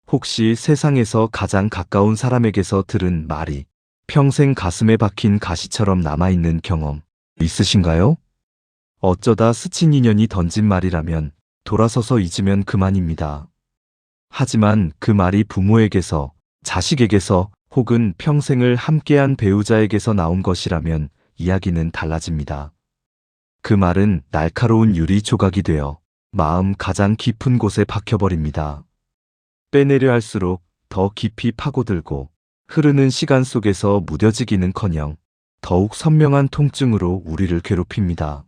혹시 세상에서 가장 가까운 사람에게서 들은 말이 평생 가슴에 박힌 가시처럼 남아있는 경험 있으신가요? 어쩌다 스친 인연이 던진 말이라면 돌아서서 잊으면 그만입니다. 하지만 그 말이 부모에게서, 자식에게서 혹은 평생을 함께한 배우자에게서 나온 것이라면 이야기는 달라집니다. 그 말은 날카로운 유리 조각이 되어 마음 가장 깊은 곳에 박혀버립니다. 빼내려 할수록 더 깊이 파고들고 흐르는 시간 속에서 무뎌지기는커녕 더욱 선명한 통증으로 우리를 괴롭힙니다.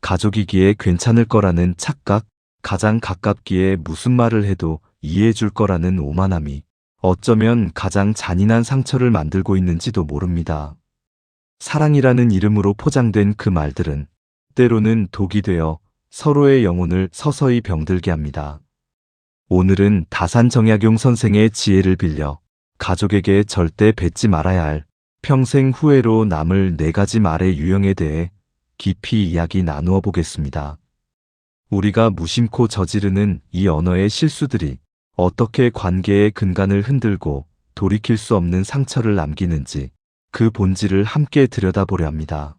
가족이기에 괜찮을 거라는 착각, 가장 가깝기에 무슨 말을 해도 이해해 줄 거라는 오만함이 어쩌면 가장 잔인한 상처를 만들고 있는지도 모릅니다. 사랑이라는 이름으로 포장된 그 말들은 때로는 독이 되어 서로의 영혼을 서서히 병들게 합니다. 오늘은 다산정약용 선생의 지혜를 빌려 가족에게 절대 뱉지 말아야 할 평생 후회로 남을 4가지 말의 유형에 대해 깊이 이야기 나누어 보겠습니다. 우리가 무심코 저지르는 이 언어의 실수들이 어떻게 관계의 근간을 흔들고 돌이킬 수 없는 상처를 남기는지 그 본질을 함께 들여다보려 합니다.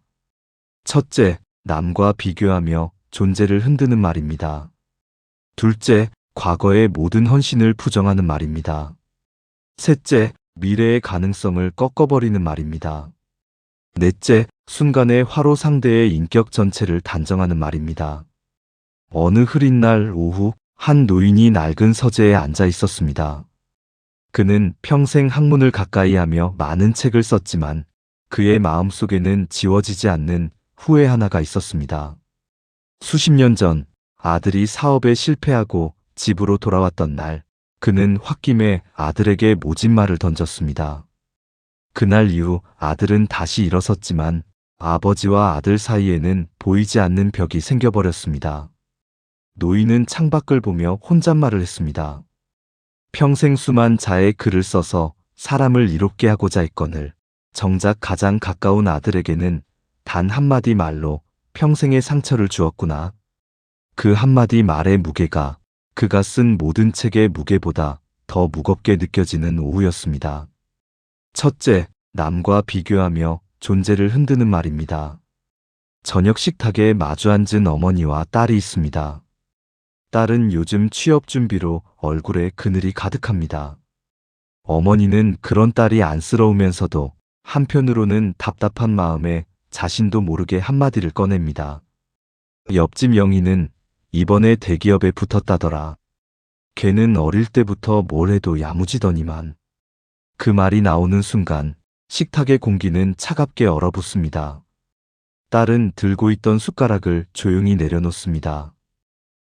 첫째, 남과 비교하며 존재를 흔드는 말입니다. 둘째, 과거의 모든 헌신을 부정하는 말입니다. 셋째, 미래의 가능성을 꺾어버리는 말입니다. 넷째, 순간의 화로 상대의 인격 전체를 단정하는 말입니다. 어느 흐린 날 오후 한 노인이 낡은 서재에 앉아 있었습니다. 그는 평생 학문을 가까이 하며 많은 책을 썼지만 그의 마음속에는 지워지지 않는 후회 하나가 있었습니다. 수십 년 전 아들이 사업에 실패하고 집으로 돌아왔던 날, 그는 홧김에 아들에게 모진 말을 던졌습니다. 그날 이후 아들은 다시 일어섰지만 아버지와 아들 사이에는 보이지 않는 벽이 생겨버렸습니다. 노인은 창밖을 보며 혼잣말을 했습니다. 평생 수만 자의 글을 써서 사람을 이롭게 하고자 했거늘 정작 가장 가까운 아들에게는 단 한마디 말로 평생의 상처를 주었구나. 그 한마디 말의 무게가 그가 쓴 모든 책의 무게보다 더 무겁게 느껴지는 오후였습니다. 첫째, 남과 비교하며 존재를 흔드는 말입니다. 저녁 식탁에 마주 앉은 어머니와 딸이 있습니다. 딸은 요즘 취업 준비로 얼굴에 그늘이 가득합니다. 어머니는 그런 딸이 안쓰러우면서도 한편으로는 답답한 마음에 자신도 모르게 한마디를 꺼냅니다. 옆집 영희는 이번에 대기업에 붙었다더라. 걔는 어릴 때부터 뭘 해도 야무지더니만. 그 말이 나오는 순간 식탁의 공기는 차갑게 얼어붙습니다. 딸은 들고 있던 숟가락을 조용히 내려놓습니다.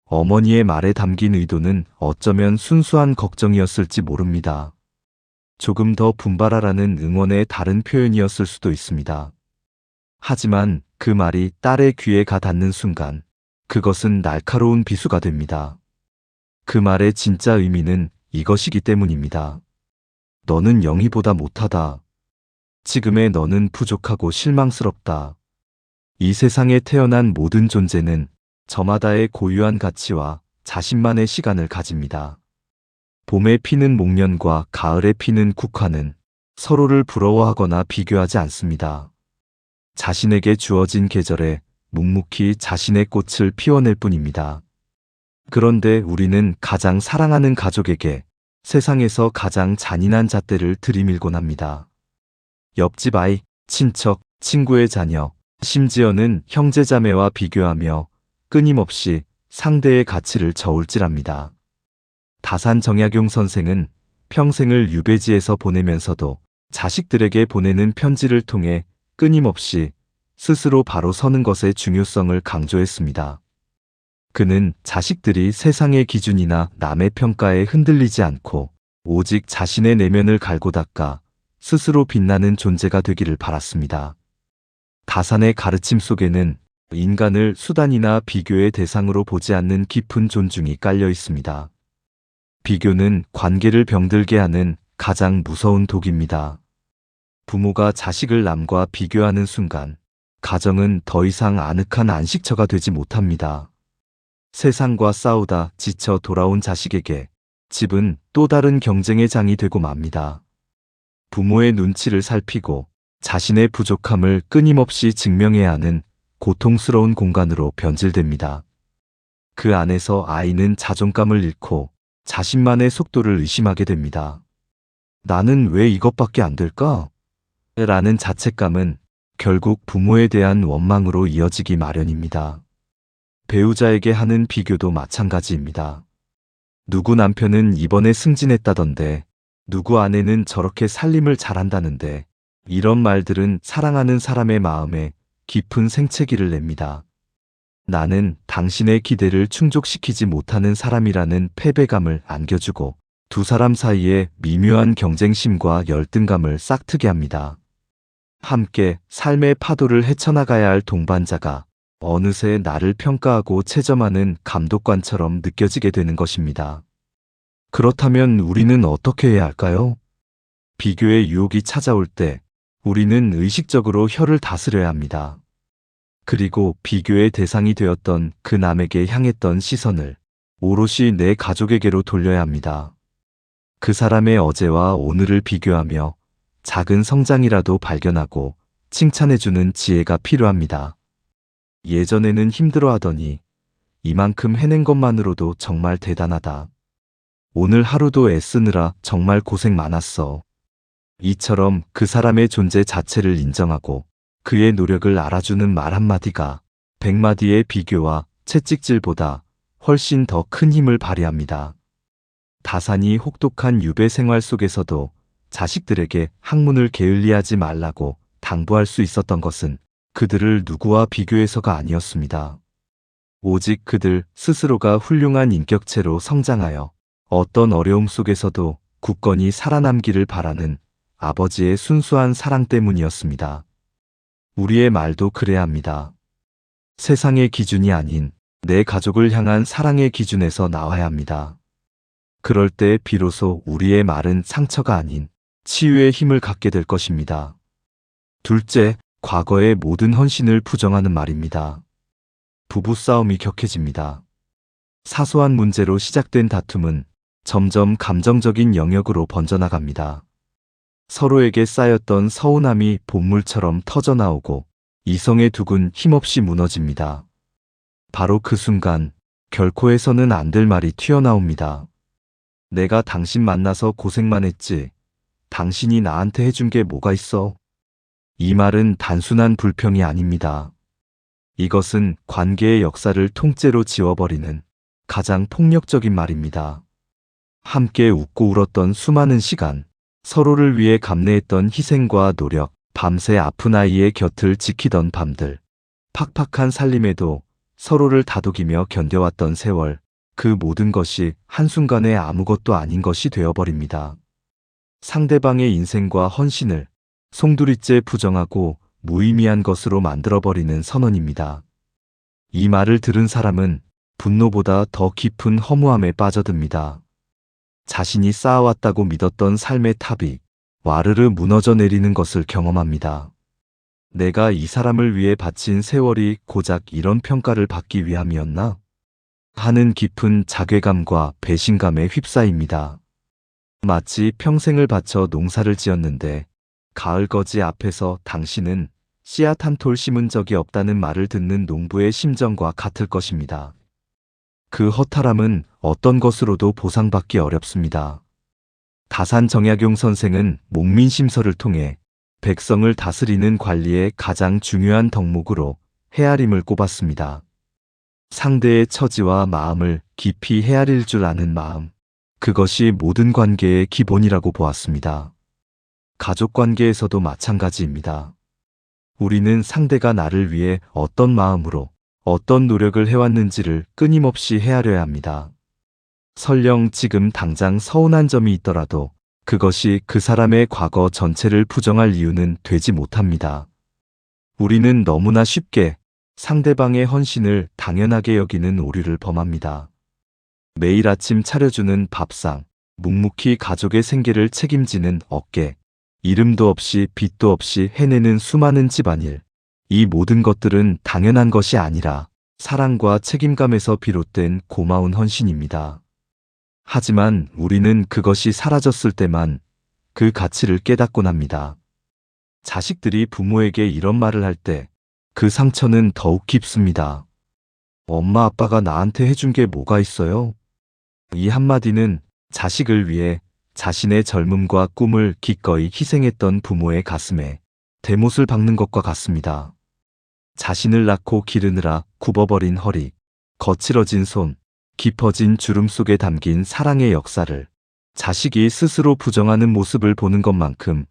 어머니의 말에 담긴 의도는 어쩌면 순수한 걱정이었을지 모릅니다. 조금 더 분발하라는 응원의 다른 표현이었을 수도 있습니다. 하지만 그 말이 딸의 귀에 가 닿는 순간 그것은 날카로운 비수가 됩니다. 그 말의 진짜 의미는 이것이기 때문입니다. 너는 영희보다 못하다. 지금의 너는 부족하고 실망스럽다. 이 세상에 태어난 모든 존재는 저마다의 고유한 가치와 자신만의 시간을 가집니다. 봄에 피는 목련과 가을에 피는 국화는 서로를 부러워하거나 비교하지 않습니다. 자신에게 주어진 계절에 묵묵히 자신의 꽃을 피워낼 뿐입니다. 그런데 우리는 가장 사랑하는 가족에게 세상에서 가장 잔인한 잣대를 들이밀곤 합니다. 옆집 아이, 친척, 친구의 자녀, 심지어는 형제자매와 비교하며 끊임없이 상대의 가치를 저울질합니다. 다산정약용 선생은 평생을 유배지에서 보내면서도 자식들에게 보내는 편지를 통해 끊임없이 스스로 바로 서는 것의 중요성을 강조했습니다. 그는 자식들이 세상의 기준이나 남의 평가에 흔들리지 않고 오직 자신의 내면을 갈고 닦아 스스로 빛나는 존재가 되기를 바랐습니다. 다산의 가르침 속에는 인간을 수단이나 비교의 대상으로 보지 않는 깊은 존중이 깔려 있습니다. 비교는 관계를 병들게 하는 가장 무서운 독입니다. 부모가 자식을 남과 비교하는 순간 가정은 더 이상 아늑한 안식처가 되지 못합니다. 세상과 싸우다 지쳐 돌아온 자식에게 집은 또 다른 경쟁의 장이 되고 맙니다. 부모의 눈치를 살피고 자신의 부족함을 끊임없이 증명해야 하는 고통스러운 공간으로 변질됩니다. 그 안에서 아이는 자존감을 잃고 자신만의 속도를 의심하게 됩니다. 나는 왜 이것밖에 안 될까? 라는 자책감은 결국 부모에 대한 원망으로 이어지기 마련입니다. 배우자에게 하는 비교도 마찬가지입니다. 누구 남편은 이번에 승진했다던데, 누구 아내는 저렇게 살림을 잘한다는데, 이런 말들은 사랑하는 사람의 마음에 깊은 생채기를 냅니다. 나는 당신의 기대를 충족시키지 못하는 사람이라는 패배감을 안겨주고 두 사람 사이에 미묘한 경쟁심과 열등감을 싹트게 합니다. 함께 삶의 파도를 헤쳐나가야 할 동반자가 어느새 나를 평가하고 채점하는 감독관처럼 느껴지게 되는 것입니다. 그렇다면 우리는 어떻게 해야 할까요? 비교의 유혹이 찾아올 때 우리는 의식적으로 혀를 다스려야 합니다. 그리고 비교의 대상이 되었던 그 남에게 향했던 시선을 오롯이 내 가족에게로 돌려야 합니다. 그 사람의 어제와 오늘을 비교하며 작은 성장이라도 발견하고 칭찬해주는 지혜가 필요합니다. 예전에는 힘들어하더니 이만큼 해낸 것만으로도 정말 대단하다. 오늘 하루도 애쓰느라 정말 고생 많았어. 이처럼 그 사람의 존재 자체를 인정하고 그의 노력을 알아주는 말 한마디가 100마디의 비교와 채찍질보다 훨씬 더 큰 힘을 발휘합니다. 다산이 혹독한 유배 생활 속에서도 자식들에게 학문을 게을리하지 말라고 당부할 수 있었던 것은 그들을 누구와 비교해서가 아니었습니다. 오직 그들 스스로가 훌륭한 인격체로 성장하여 어떤 어려움 속에서도 굳건히 살아남기를 바라는 아버지의 순수한 사랑 때문이었습니다. 우리의 말도 그래야 합니다. 세상의 기준이 아닌 내 가족을 향한 사랑의 기준에서 나와야 합니다. 그럴 때 비로소 우리의 말은 상처가 아닌 치유의 힘을 갖게 될 것입니다. 둘째, 과거의 모든 헌신을 부정하는 말입니다. 부부싸움이 격해집니다. 사소한 문제로 시작된 다툼은 점점 감정적인 영역으로 번져나갑니다. 서로에게 쌓였던 서운함이 본물처럼 터져나오고 이성의 둑은 힘없이 무너집니다. 바로 그 순간 결코 해서는 안 될 말이 튀어나옵니다. 내가 당신 만나서 고생만 했지. 당신이 나한테 해준 게 뭐가 있어? 이 말은 단순한 불평이 아닙니다. 이것은 관계의 역사를 통째로 지워버리는 가장 폭력적인 말입니다. 함께 웃고 울었던 수많은 시간, 서로를 위해 감내했던 희생과 노력, 밤새 아픈 아이의 곁을 지키던 밤들, 팍팍한 살림에도 서로를 다독이며 견뎌왔던 세월, 그 모든 것이 한순간에 아무것도 아닌 것이 되어버립니다. 상대방의 인생과 헌신을 송두리째 부정하고 무의미한 것으로 만들어버리는 선언입니다. 이 말을 들은 사람은 분노보다 더 깊은 허무함에 빠져듭니다. 자신이 쌓아왔다고 믿었던 삶의 탑이 와르르 무너져 내리는 것을 경험합니다. 내가 이 사람을 위해 바친 세월이 고작 이런 평가를 받기 위함이었나? 하는 깊은 자괴감과 배신감에 휩싸입니다. 마치 평생을 바쳐 농사를 지었는데 가을거지 앞에서 당신은 씨앗 한 톨 심은 적이 없다는 말을 듣는 농부의 심정과 같을 것입니다. 그 허탈함은 어떤 것으로도 보상받기 어렵습니다. 다산 정약용 선생은 목민심서를 통해 백성을 다스리는 관리의 가장 중요한 덕목으로 헤아림을 꼽았습니다. 상대의 처지와 마음을 깊이 헤아릴 줄 아는 마음, 그것이 모든 관계의 기본이라고 보았습니다. 가족 관계에서도 마찬가지입니다. 우리는 상대가 나를 위해 어떤 마음으로 어떤 노력을 해왔는지를 끊임없이 헤아려야 합니다. 설령 지금 당장 서운한 점이 있더라도 그것이 그 사람의 과거 전체를 부정할 이유는 되지 못합니다. 우리는 너무나 쉽게 상대방의 헌신을 당연하게 여기는 오류를 범합니다. 매일 아침 차려주는 밥상, 묵묵히 가족의 생계를 책임지는 어깨, 이름도 없이 빚도 없이 해내는 수많은 집안일, 이 모든 것들은 당연한 것이 아니라 사랑과 책임감에서 비롯된 고마운 헌신입니다. 하지만 우리는 그것이 사라졌을 때만 그 가치를 깨닫곤 합니다. 자식들이 부모에게 이런 말을 할 때 그 상처는 더욱 깊습니다. 엄마 아빠가 나한테 해준 게 뭐가 있어요? 이 한마디는 자식을 위해 자신의 젊음과 꿈을 기꺼이 희생했던 부모의 가슴에 대못을 박는 것과 같습니다. 자신을 낳고 기르느라 굽어버린 허리, 거칠어진 손, 깊어진 주름 속에 담긴 사랑의 역사를 자식이 스스로 부정하는 모습을 보는 것만큼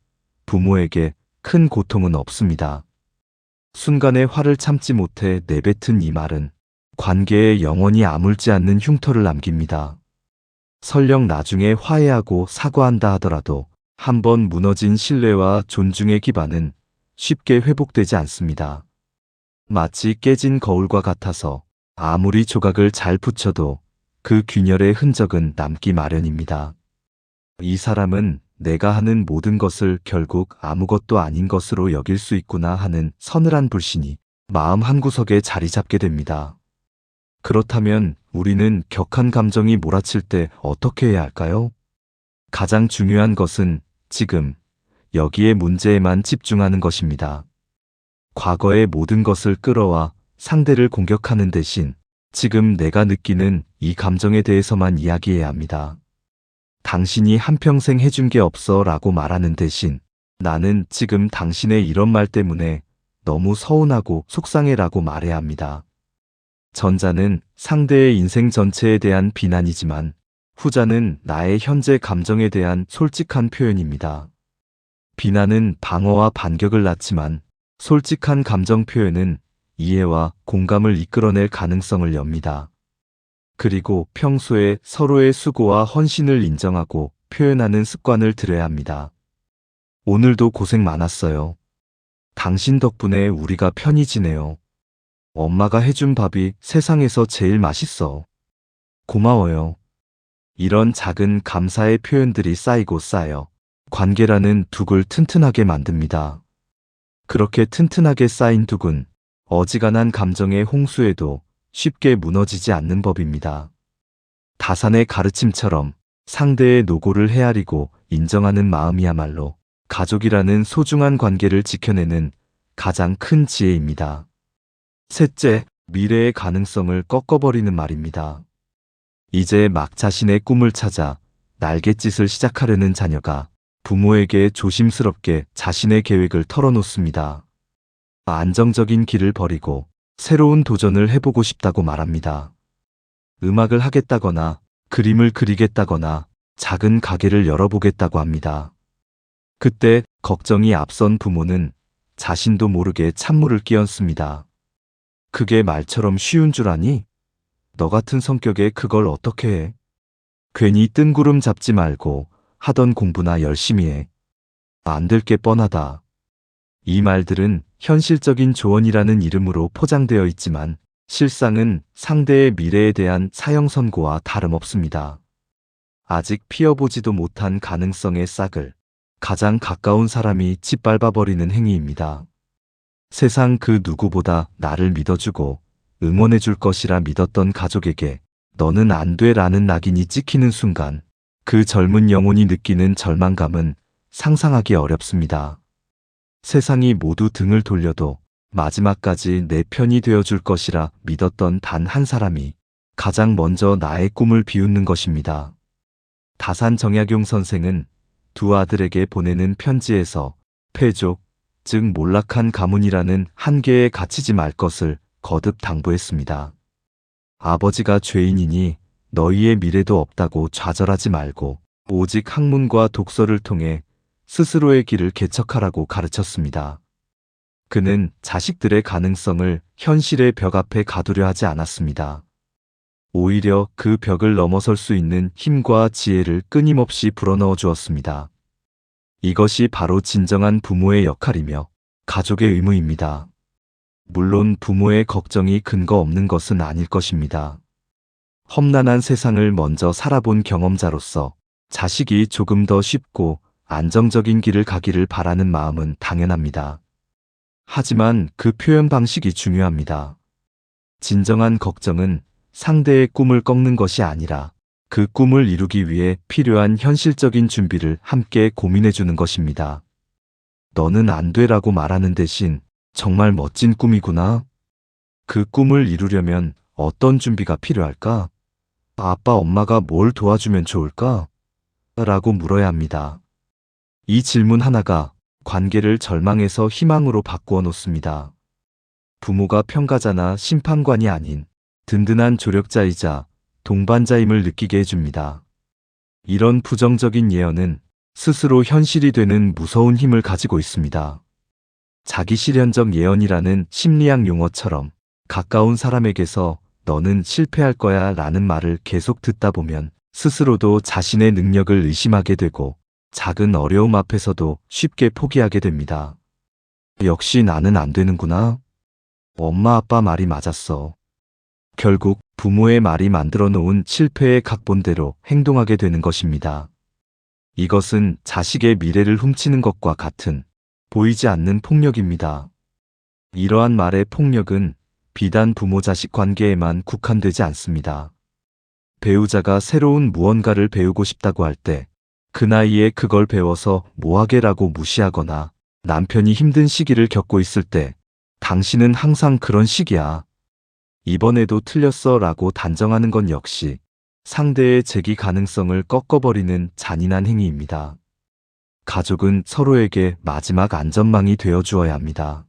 부모에게 큰 고통은 없습니다. 순간의 화를 참지 못해 내뱉은 이 말은 관계에 영원히 아물지 않는 흉터를 남깁니다. 설령 나중에 화해하고 사과한다 하더라도 한번 무너진 신뢰와 존중의 기반은 쉽게 회복되지 않습니다. 마치 깨진 거울과 같아서 아무리 조각을 잘 붙여도 그 균열의 흔적은 남기 마련입니다. 이 사람은 내가 하는 모든 것을 결국 아무것도 아닌 것으로 여길 수 있구나 하는 서늘한 불신이 마음 한구석에 자리 잡게 됩니다. 그렇다면 우리는 격한 감정이 몰아칠 때 어떻게 해야 할까요? 가장 중요한 것은 지금 여기에 문제에만 집중하는 것입니다. 과거의 모든 것을 끌어와 상대를 공격하는 대신 지금 내가 느끼는 이 감정에 대해서만 이야기해야 합니다. 당신이 한평생 해준 게 없어 라고 말하는 대신 나는 지금 당신의 이런 말 때문에 너무 서운하고 속상해 라고 말해야 합니다. 전자는 상대의 인생 전체에 대한 비난이지만 후자는 나의 현재 감정에 대한 솔직한 표현입니다. 비난은 방어와 반격을 낳지만 솔직한 감정 표현은 이해와 공감을 이끌어낼 가능성을 엽니다. 그리고 평소에 서로의 수고와 헌신을 인정하고 표현하는 습관을 들여야 합니다. 오늘도 고생 많았어요. 당신 덕분에 우리가 편히 지내요. 엄마가 해준 밥이 세상에서 제일 맛있어. 고마워요. 이런 작은 감사의 표현들이 쌓이고 쌓여 관계라는 둑을 튼튼하게 만듭니다. 그렇게 튼튼하게 쌓인 둑은 어지간한 감정의 홍수에도 쉽게 무너지지 않는 법입니다. 다산의 가르침처럼 상대의 노고를 헤아리고 인정하는 마음이야말로 가족이라는 소중한 관계를 지켜내는 가장 큰 지혜입니다. 셋째, 미래의 가능성을 꺾어버리는 말입니다. 이제 막 자신의 꿈을 찾아 날갯짓을 시작하려는 자녀가 부모에게 조심스럽게 자신의 계획을 털어놓습니다. 안정적인 길을 버리고 새로운 도전을 해보고 싶다고 말합니다. 음악을 하겠다거나 그림을 그리겠다거나 작은 가게를 열어보겠다고 합니다. 그때 걱정이 앞선 부모는 자신도 모르게 찬물을 끼얹습니다. 그게 말처럼 쉬운 줄 아니? 너 같은 성격에 그걸 어떻게 해? 괜히 뜬구름 잡지 말고 하던 공부나 열심히 해. 안 될 게 뻔하다. 이 말들은 현실적인 조언이라는 이름으로 포장되어 있지만 실상은 상대의 미래에 대한 사형 선고와 다름없습니다. 아직 피어보지도 못한 가능성의 싹을 가장 가까운 사람이 짓밟아버리는 행위입니다. 세상 그 누구보다 나를 믿어주고 응원해줄 것이라 믿었던 가족에게 너는 안 돼라는 낙인이 찍히는 순간 그 젊은 영혼이 느끼는 절망감은 상상하기 어렵습니다. 세상이 모두 등을 돌려도 마지막까지 내 편이 되어줄 것이라 믿었던 단 한 사람이 가장 먼저 나의 꿈을 비웃는 것입니다. 다산 정약용 선생은 두 아들에게 보내는 편지에서 패족, 즉 몰락한 가문이라는 한계에 갇히지 말 것을 거듭 당부했습니다. 아버지가 죄인이니 너희의 미래도 없다고 좌절하지 말고 오직 학문과 독서를 통해 스스로의 길을 개척하라고 가르쳤습니다. 그는 자식들의 가능성을 현실의 벽 앞에 가두려 하지 않았습니다. 오히려 그 벽을 넘어설 수 있는 힘과 지혜를 끊임없이 불어넣어 주었습니다. 이것이 바로 진정한 부모의 역할이며 가족의 의무입니다. 물론 부모의 걱정이 근거 없는 것은 아닐 것입니다. 험난한 세상을 먼저 살아본 경험자로서 자식이 조금 더 쉽고 안정적인 길을 가기를 바라는 마음은 당연합니다. 하지만 그 표현 방식이 중요합니다. 진정한 걱정은 상대의 꿈을 꺾는 것이 아니라 그 꿈을 이루기 위해 필요한 현실적인 준비를 함께 고민해 주는 것입니다. 너는 안 돼라고 말하는 대신 정말 멋진 꿈이구나. 그 꿈을 이루려면 어떤 준비가 필요할까? 아빠, 엄마가 뭘 도와주면 좋을까? 라고 물어야 합니다. 이 질문 하나가 관계를 절망에서 희망으로 바꾸어 놓습니다. 부모가 평가자나 심판관이 아닌 든든한 조력자이자 동반자임을 느끼게 해줍니다. 이런 부정적인 예언은 스스로 현실이 되는 무서운 힘을 가지고 있습니다. 자기실현적 예언이라는 심리학 용어처럼 가까운 사람에게서 너는 실패할 거야 라는 말을 계속 듣다 보면 스스로도 자신의 능력을 의심하게 되고 작은 어려움 앞에서도 쉽게 포기하게 됩니다. 역시 나는 안 되는구나. 엄마 아빠 말이 맞았어. 결국 부모의 말이 만들어 놓은 실패의 각본대로 행동하게 되는 것입니다. 이것은 자식의 미래를 훔치는 것과 같은 보이지 않는 폭력입니다. 이러한 말의 폭력은 비단 부모 자식 관계에만 국한되지 않습니다. 배우자가 새로운 무언가를 배우고 싶다고 할 때 그 나이에 그걸 배워서 뭐하게라고 무시하거나 남편이 힘든 시기를 겪고 있을 때 당신은 항상 그런 시기야. 이번에도 틀렸어 라고 단정하는 건 역시 상대의 재기 가능성을 꺾어버리는 잔인한 행위입니다. 가족은 서로에게 마지막 안전망이 되어 주어야 합니다.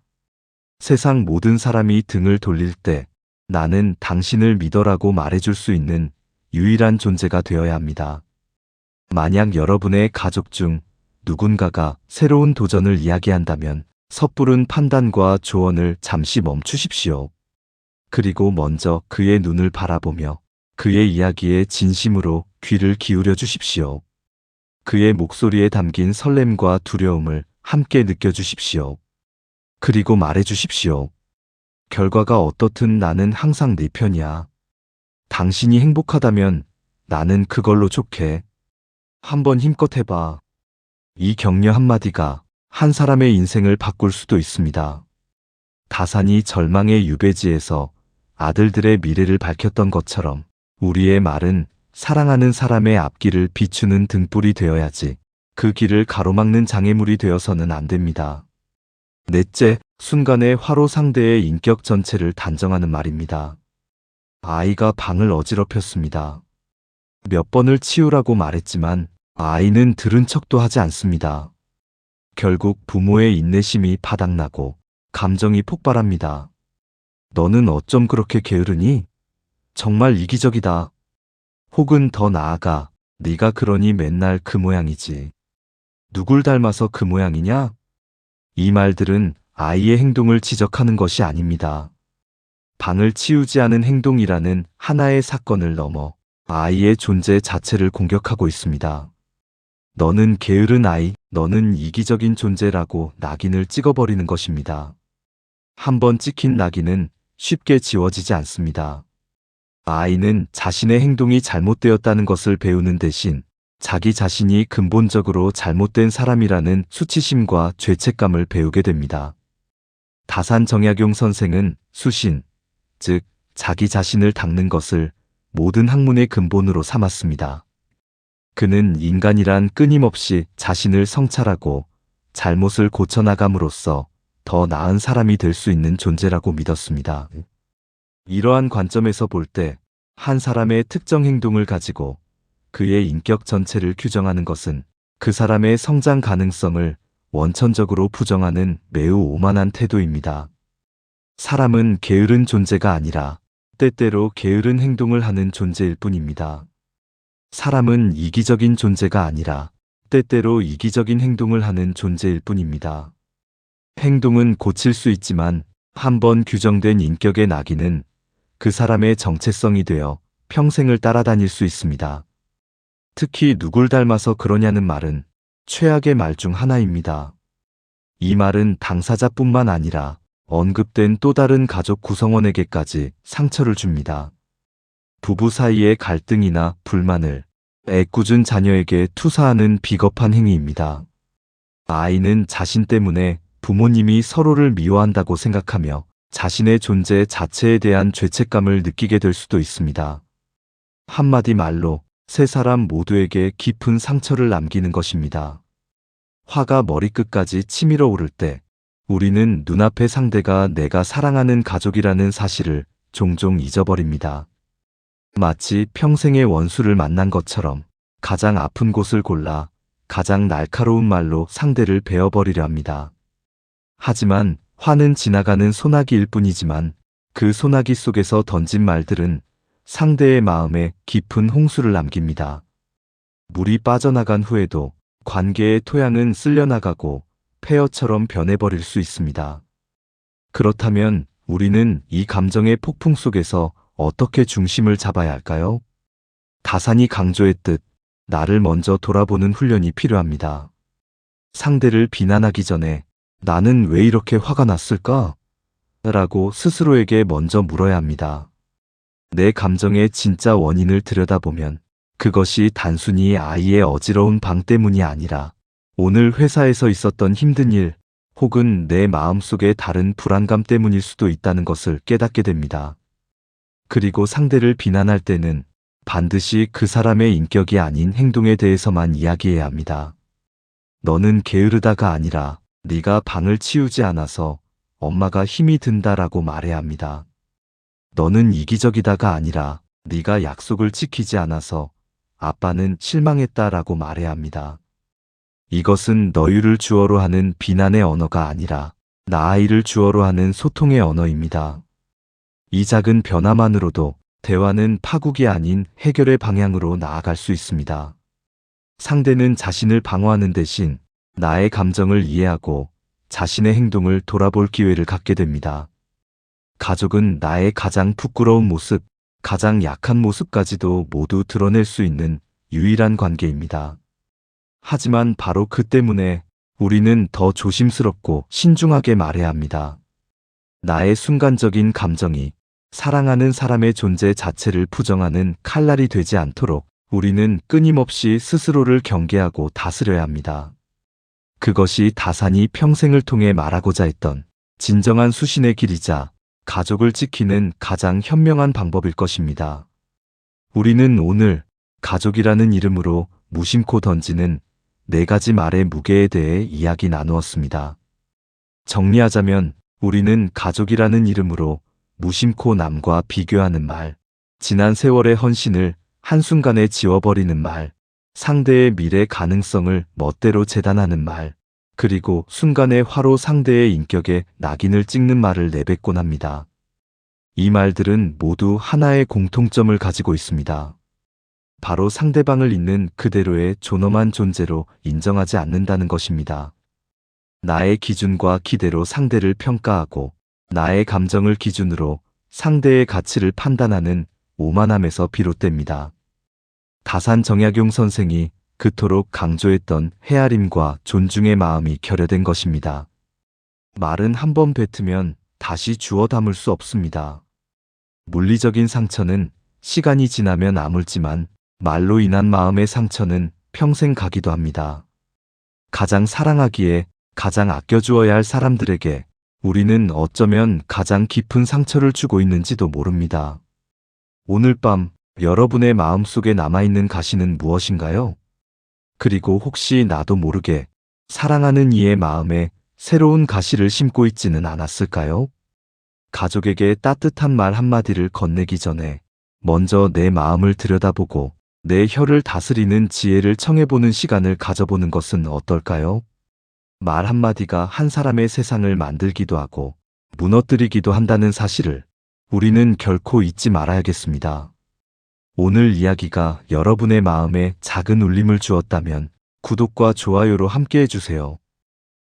세상 모든 사람이 등을 돌릴 때 나는 당신을 믿어라고 말해줄 수 있는 유일한 존재가 되어야 합니다. 만약 여러분의 가족 중 누군가가 새로운 도전을 이야기한다면 섣부른 판단과 조언을 잠시 멈추십시오. 그리고 먼저 그의 눈을 바라보며 그의 이야기에 진심으로 귀를 기울여 주십시오. 그의 목소리에 담긴 설렘과 두려움을 함께 느껴주십시오. 그리고 말해 주십시오. 결과가 어떻든 나는 항상 네 편이야. 당신이 행복하다면 나는 그걸로 족해. 한번 힘껏 해봐. 이 격려 한마디가 한 사람의 인생을 바꿀 수도 있습니다. 다산이 절망의 유배지에서 아들들의 미래를 밝혔던 것처럼 우리의 말은 사랑하는 사람의 앞길을 비추는 등불이 되어야지 그 길을 가로막는 장애물이 되어서는 안 됩니다. 넷째, 순간의 화로 상대의 인격 전체를 단정하는 말입니다. 아이가 방을 어지럽혔습니다. 몇 번을 치우라고 말했지만 아이는 들은 척도 하지 않습니다. 결국 부모의 인내심이 바닥나고 감정이 폭발합니다. 너는 어쩜 그렇게 게으르니? 정말 이기적이다. 혹은 더 나아가 네가 그러니 맨날 그 모양이지. 누굴 닮아서 그 모양이냐? 이 말들은 아이의 행동을 지적하는 것이 아닙니다. 방을 치우지 않은 행동이라는 하나의 사건을 넘어 아이의 존재 자체를 공격하고 있습니다. 너는 게으른 아이, 너는 이기적인 존재라고 낙인을 찍어버리는 것입니다. 한번 찍힌 낙인은 쉽게 지워지지 않습니다. 아이는 자신의 행동이 잘못되었다는 것을 배우는 대신 자기 자신이 근본적으로 잘못된 사람이라는 수치심과 죄책감을 배우게 됩니다. 다산 정약용 선생은 수신, 즉 자기 자신을 닦는 것을 모든 학문의 근본으로 삼았습니다. 그는 인간이란 끊임없이 자신을 성찰하고 잘못을 고쳐나감으로써 더 나은 사람이 될 수 있는 존재라고 믿었습니다. 이러한 관점에서 볼 때 한 사람의 특정 행동을 가지고 그의 인격 전체를 규정하는 것은 그 사람의 성장 가능성을 원천적으로 부정하는 매우 오만한 태도입니다. 사람은 게으른 존재가 아니라 때때로 게으른 행동을 하는 존재일 뿐입니다. 사람은 이기적인 존재가 아니라 때때로 이기적인 행동을 하는 존재일 뿐입니다. 행동은 고칠 수 있지만 한번 규정된 인격의 낙인은 그 사람의 정체성이 되어 평생을 따라다닐 수 있습니다. 특히 누굴 닮아서 그러냐는 말은 최악의 말 중 하나입니다. 이 말은 당사자뿐만 아니라 언급된 또 다른 가족 구성원에게까지 상처를 줍니다. 부부 사이의 갈등이나 불만을 애꿎은 자녀에게 투사하는 비겁한 행위입니다. 아이는 자신 때문에 부모님이 서로를 미워한다고 생각하며 자신의 존재 자체에 대한 죄책감을 느끼게 될 수도 있습니다. 한마디 말로 세 사람 모두에게 깊은 상처를 남기는 것입니다. 화가 머리끝까지 치밀어 오를 때 우리는 눈앞의 상대가 내가 사랑하는 가족이라는 사실을 종종 잊어버립니다. 마치 평생의 원수를 만난 것처럼 가장 아픈 곳을 골라 가장 날카로운 말로 상대를 베어버리려 합니다. 하지만 화는 지나가는 소나기일 뿐이지만 그 소나기 속에서 던진 말들은 상대의 마음에 깊은 홍수를 남깁니다. 물이 빠져나간 후에도 관계의 토양은 쓸려나가고 폐허처럼 변해버릴 수 있습니다. 그렇다면 우리는 이 감정의 폭풍 속에서 어떻게 중심을 잡아야 할까요? 다산이 강조했듯 나를 먼저 돌아보는 훈련이 필요합니다. 상대를 비난하기 전에 나는 왜 이렇게 화가 났을까? 라고 스스로에게 먼저 물어야 합니다. 내 감정의 진짜 원인을 들여다보면 그것이 단순히 아이의 어지러운 방 때문이 아니라 오늘 회사에서 있었던 힘든 일 혹은 내 마음속의 다른 불안감 때문일 수도 있다는 것을 깨닫게 됩니다. 그리고 상대를 비난할 때는 반드시 그 사람의 인격이 아닌 행동에 대해서만 이야기해야 합니다. 너는 게으르다가 아니라 네가 방을 치우지 않아서 엄마가 힘이 든다라고 말해야 합니다. 너는 이기적이다가 아니라 네가 약속을 지키지 않아서 아빠는 실망했다라고 말해야 합니다. 이것은 너희를 주어로 하는 비난의 언어가 아니라 나 아이를 주어로 하는 소통의 언어입니다. 이 작은 변화만으로도 대화는 파국이 아닌 해결의 방향으로 나아갈 수 있습니다. 상대는 자신을 방어하는 대신 나의 감정을 이해하고 자신의 행동을 돌아볼 기회를 갖게 됩니다. 가족은 나의 가장 부끄러운 모습, 가장 약한 모습까지도 모두 드러낼 수 있는 유일한 관계입니다. 하지만 바로 그 때문에 우리는 더 조심스럽고 신중하게 말해야 합니다. 나의 순간적인 감정이 사랑하는 사람의 존재 자체를 부정하는 칼날이 되지 않도록 우리는 끊임없이 스스로를 경계하고 다스려야 합니다. 그것이 다산이 평생을 통해 말하고자 했던 진정한 수신의 길이자 가족을 지키는 가장 현명한 방법일 것입니다. 우리는 오늘 가족이라는 이름으로 무심코 던지는 4가지 말의 무게에 대해 이야기 나누었습니다. 정리하자면 우리는 가족이라는 이름으로 무심코 남과 비교하는 말, 지난 세월의 헌신을 한순간에 지워버리는 말, 상대의 미래 가능성을 멋대로 재단하는 말, 그리고 순간의 화로 상대의 인격에 낙인을 찍는 말을 내뱉곤 합니다. 이 말들은 모두 하나의 공통점을 가지고 있습니다. 바로 상대방을 있는 그대로의 존엄한 존재로 인정하지 않는다는 것입니다. 나의 기준과 기대로 상대를 평가하고 나의 감정을 기준으로 상대의 가치를 판단하는 오만함에서 비롯됩니다. 다산 정약용 선생이 그토록 강조했던 헤아림과 존중의 마음이 결여된 것입니다. 말은 한 번 뱉으면 다시 주워 담을 수 없습니다. 물리적인 상처는 시간이 지나면 아물지만 말로 인한 마음의 상처는 평생 가기도 합니다. 가장 사랑하기에 가장 아껴주어야 할 사람들에게 우리는 어쩌면 가장 깊은 상처를 주고 있는지도 모릅니다. 오늘 밤 여러분의 마음속에 남아있는 가시는 무엇인가요? 그리고 혹시 나도 모르게 사랑하는 이의 마음에 새로운 가시를 심고 있지는 않았을까요? 가족에게 따뜻한 말 한마디를 건네기 전에 먼저 내 마음을 들여다보고 내 혀를 다스리는 지혜를 청해보는 시간을 가져보는 것은 어떨까요? 말 한마디가 한 사람의 세상을 만들기도 하고 무너뜨리기도 한다는 사실을 우리는 결코 잊지 말아야겠습니다. 오늘 이야기가 여러분의 마음에 작은 울림을 주었다면 구독과 좋아요로 함께 해주세요.